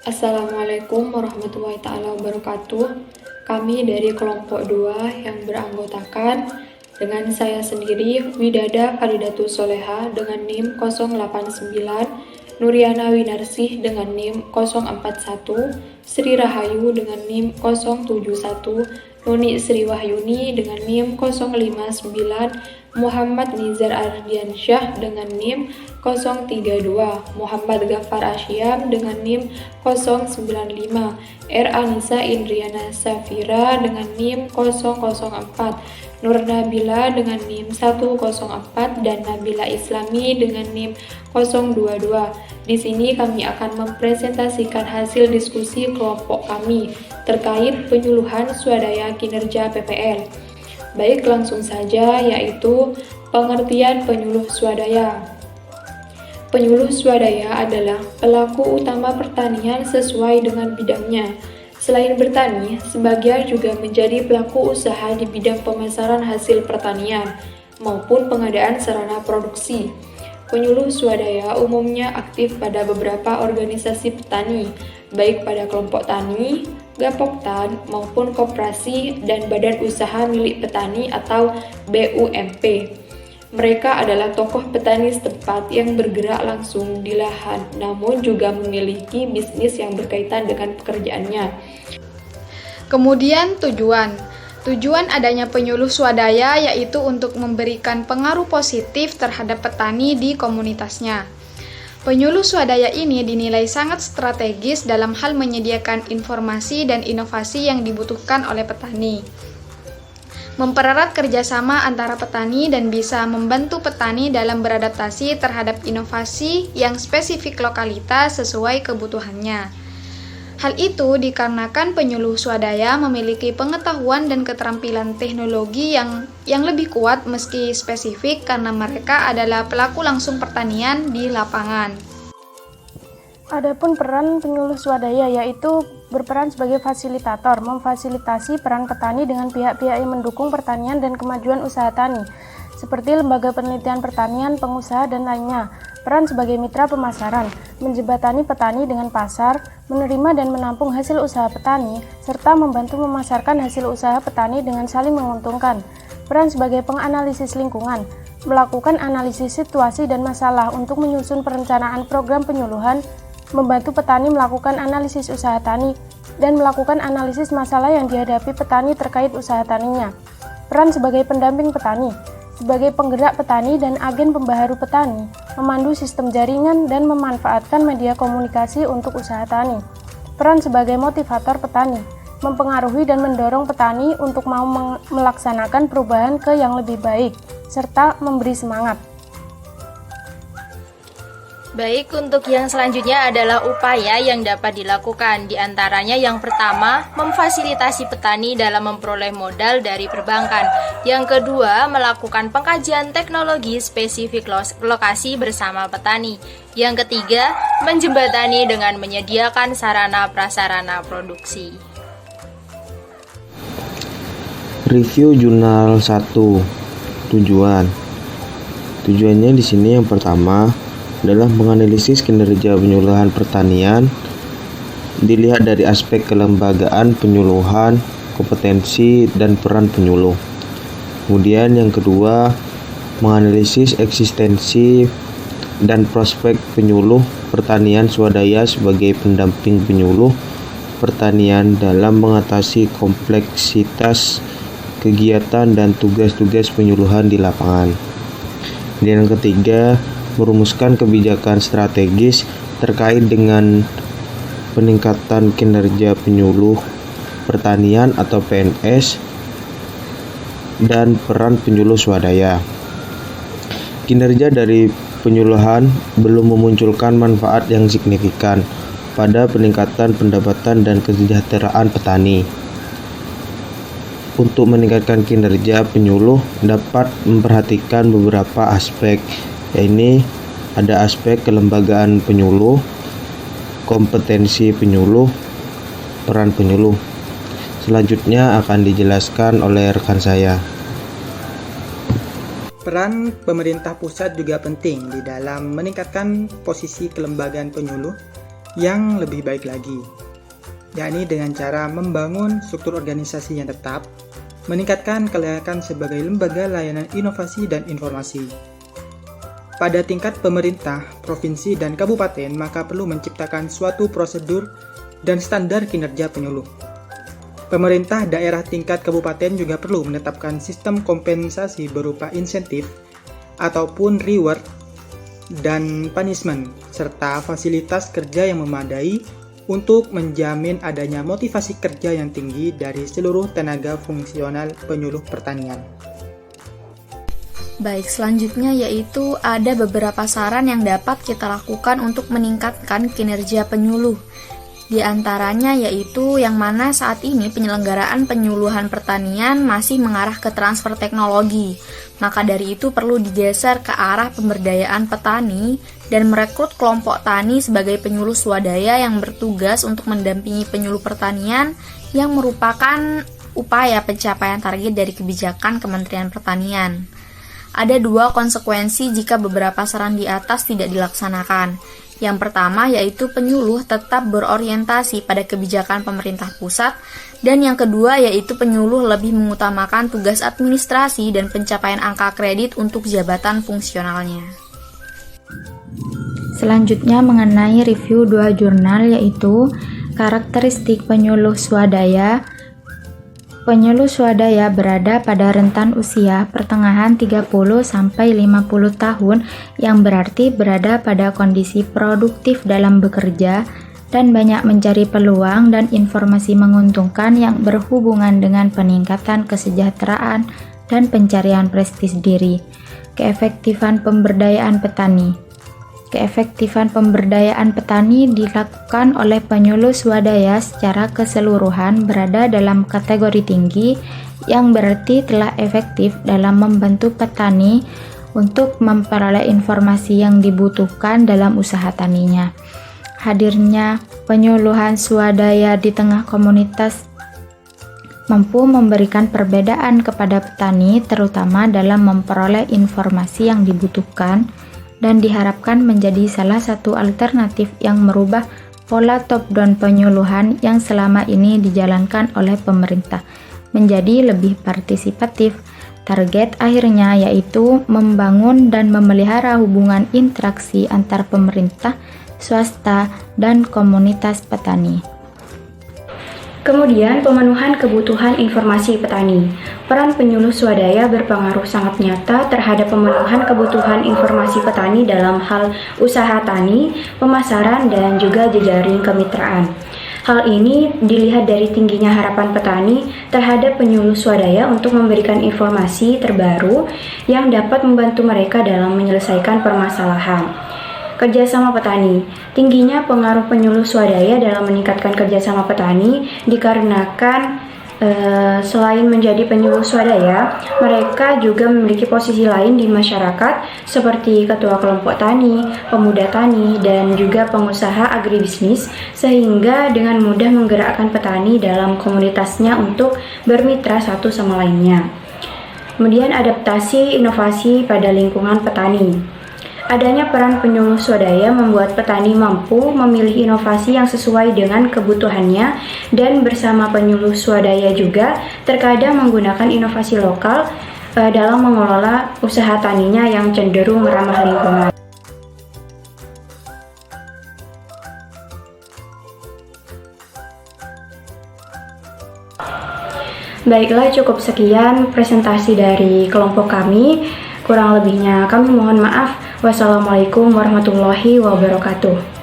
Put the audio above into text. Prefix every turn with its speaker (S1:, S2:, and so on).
S1: Assalamualaikum warahmatullahi taala wabarakatuh. Kami dari kelompok 2 yang beranggotakan dengan saya sendiri Widada Faridatul Soleha dengan NIM 089, Nuriana Winarsih dengan NIM 041, Sri Rahayu dengan NIM 071, Nuni Sri Wahyuni dengan NIM 059, Muhammad Nizar Ardiansyah dengan NIM 032, Muhammad Ghaffar Asyam dengan NIM 095, R. Anissa Indriana Safira dengan NIM 004, Nur Nabila dengan NIM 104, dan Nabila Islami dengan NIM 022. Di sini kami akan mempresentasikan hasil diskusi kelompok kami terkait penyuluhan swadaya kinerja PPL. Baik, langsung saja, yaitu pengertian penyuluh swadaya. Penyuluh swadaya adalah pelaku utama pertanian sesuai dengan bidangnya. Selain bertani, sebagian juga menjadi pelaku usaha di bidang pemasaran hasil pertanian maupun pengadaan sarana produksi. Penyuluh swadaya umumnya aktif pada beberapa organisasi petani, baik pada kelompok tani, gapoktan, maupun koperasi dan badan usaha milik petani atau BUMP. Mereka adalah tokoh petani setempat yang bergerak langsung di lahan, namun juga memiliki bisnis yang berkaitan dengan pekerjaannya.
S2: Kemudian Tujuan adanya penyuluh swadaya yaitu untuk memberikan pengaruh positif terhadap petani di komunitasnya. Penyuluh swadaya ini dinilai sangat strategis dalam hal menyediakan informasi dan inovasi yang dibutuhkan oleh petani. Mempererat kerjasama antara petani dan bisa membantu petani dalam beradaptasi terhadap inovasi yang spesifik lokalitas sesuai kebutuhannya. Hal itu dikarenakan penyuluh swadaya memiliki pengetahuan dan keterampilan teknologi yang lebih kuat meski spesifik karena mereka adalah pelaku langsung pertanian di lapangan.
S3: Adapun peran penyuluh swadaya yaitu berperan sebagai fasilitator, memfasilitasi peran petani dengan pihak-pihak yang mendukung pertanian dan kemajuan usaha tani, seperti lembaga penelitian pertanian, pengusaha, dan lainnya. Peran sebagai mitra pemasaran, menjembatani petani dengan pasar, menerima dan menampung hasil usaha petani, serta membantu memasarkan hasil usaha petani dengan saling menguntungkan. Peran sebagai penganalisis lingkungan, melakukan analisis situasi dan masalah untuk menyusun perencanaan program penyuluhan, membantu petani melakukan analisis usaha tani, dan melakukan analisis masalah yang dihadapi petani terkait usaha taninya. Peran sebagai pendamping petani, sebagai penggerak petani dan agen pembaharu petani, memandu sistem jaringan dan memanfaatkan media komunikasi untuk usaha tani. Peran sebagai motivator petani, mempengaruhi dan mendorong petani untuk mau melaksanakan perubahan ke yang lebih baik, serta memberi semangat.
S4: Baik, untuk yang selanjutnya adalah upaya yang dapat dilakukan. Di antaranya yang pertama, memfasilitasi petani dalam memperoleh modal dari perbankan. Yang kedua, melakukan pengkajian teknologi spesifik lokasi bersama petani. Yang ketiga, menjembatani dengan menyediakan sarana prasarana produksi.
S5: Review jurnal 1. Tujuannya di sini yang pertama adalah menganalisis kinerja penyuluhan pertanian, dilihat dari aspek kelembagaan penyuluhan, kompetensi, dan peran penyuluh. Kemudian yang kedua, menganalisis eksistensi dan prospek penyuluh pertanian swadaya sebagai pendamping penyuluh pertanian dalam mengatasi kompleksitas kegiatan dan tugas-tugas penyuluhan di lapangan. Dan yang ketiga, merumuskan kebijakan strategis terkait dengan peningkatan kinerja penyuluh pertanian atau PNS dan peran penyuluh swadaya. Kinerja dari penyuluhan belum memunculkan manfaat yang signifikan pada peningkatan pendapatan dan kesejahteraan petani. Untuk meningkatkan kinerja penyuluh dapat memperhatikan beberapa aspek. Ini ada aspek kelembagaan penyuluh, kompetensi penyuluh, peran penyuluh. Selanjutnya akan dijelaskan oleh rekan saya.
S6: Peran pemerintah pusat juga penting di dalam meningkatkan posisi kelembagaan penyuluh yang lebih baik lagi, yakni dengan cara membangun struktur organisasi yang tetap, meningkatkan kelayakan sebagai lembaga layanan inovasi dan informasi. Pada tingkat pemerintah, provinsi, dan kabupaten, maka perlu menciptakan suatu prosedur dan standar kinerja penyuluh. Pemerintah daerah tingkat kabupaten juga perlu menetapkan sistem kompensasi berupa insentif ataupun reward dan punishment, serta fasilitas kerja yang memadai untuk menjamin adanya motivasi kerja yang tinggi dari seluruh tenaga fungsional penyuluh pertanian.
S7: Baik, selanjutnya yaitu ada beberapa saran yang dapat kita lakukan untuk meningkatkan kinerja penyuluh. Di antaranya yaitu yang mana saat ini penyelenggaraan penyuluhan pertanian masih mengarah ke transfer teknologi. Maka dari itu perlu digeser ke arah pemberdayaan petani dan merekrut kelompok tani sebagai penyuluh swadaya yang bertugas untuk mendampingi penyuluh pertanian yang merupakan upaya pencapaian target dari kebijakan Kementerian Pertanian. Ada dua konsekuensi jika beberapa saran di atas tidak dilaksanakan. Yang pertama yaitu penyuluh tetap berorientasi pada kebijakan pemerintah pusat, dan yang kedua yaitu penyuluh lebih mengutamakan tugas administrasi dan pencapaian angka kredit untuk jabatan fungsionalnya.
S8: Selanjutnya mengenai review 2 jurnal yaitu karakteristik penyuluh swadaya. Penyuluh swadaya berada pada rentan usia pertengahan 30 sampai 50 tahun yang berarti berada pada kondisi produktif dalam bekerja dan banyak mencari peluang dan informasi menguntungkan yang berhubungan dengan peningkatan kesejahteraan dan pencarian prestis diri. Keefektifan pemberdayaan petani. Keefektifan pemberdayaan petani dilakukan oleh penyuluh swadaya secara keseluruhan berada dalam kategori tinggi yang berarti telah efektif dalam membantu petani untuk memperoleh informasi yang dibutuhkan dalam usaha taninya. Hadirnya penyuluhan swadaya di tengah komunitas mampu memberikan perbedaan kepada petani terutama dalam memperoleh informasi yang dibutuhkan dan diharapkan menjadi salah satu alternatif yang merubah pola top-down penyuluhan yang selama ini dijalankan oleh pemerintah menjadi lebih partisipatif. Target akhirnya yaitu membangun dan memelihara hubungan interaksi antar pemerintah, swasta, dan komunitas petani.
S9: Kemudian, pemenuhan kebutuhan informasi petani. Peran penyuluh swadaya berpengaruh sangat nyata terhadap pemenuhan kebutuhan informasi petani dalam hal usaha tani, pemasaran, dan juga jejaring kemitraan. Hal ini dilihat dari tingginya harapan petani terhadap penyuluh swadaya untuk memberikan informasi terbaru yang dapat membantu mereka dalam menyelesaikan permasalahan. Kerjasama petani. Tingginya pengaruh penyuluh swadaya dalam meningkatkan kerjasama petani dikarenakan selain menjadi penyuluh swadaya, mereka juga memiliki posisi lain di masyarakat seperti ketua kelompok tani, pemuda tani, dan juga pengusaha agribisnis, sehingga dengan mudah menggerakkan petani dalam komunitasnya untuk bermitra satu sama lainnya. Kemudian adaptasi inovasi pada lingkungan petani. Adanya peran penyuluh swadaya membuat petani mampu memilih inovasi yang sesuai dengan kebutuhannya, dan bersama penyuluh swadaya juga terkadang menggunakan inovasi lokal dalam mengelola usaha taninya yang cenderung ramah lingkungan. Baiklah, cukup sekian presentasi dari kelompok kami. Kurang lebihnya kami mohon maaf. Wassalamualaikum warahmatullahi wabarakatuh.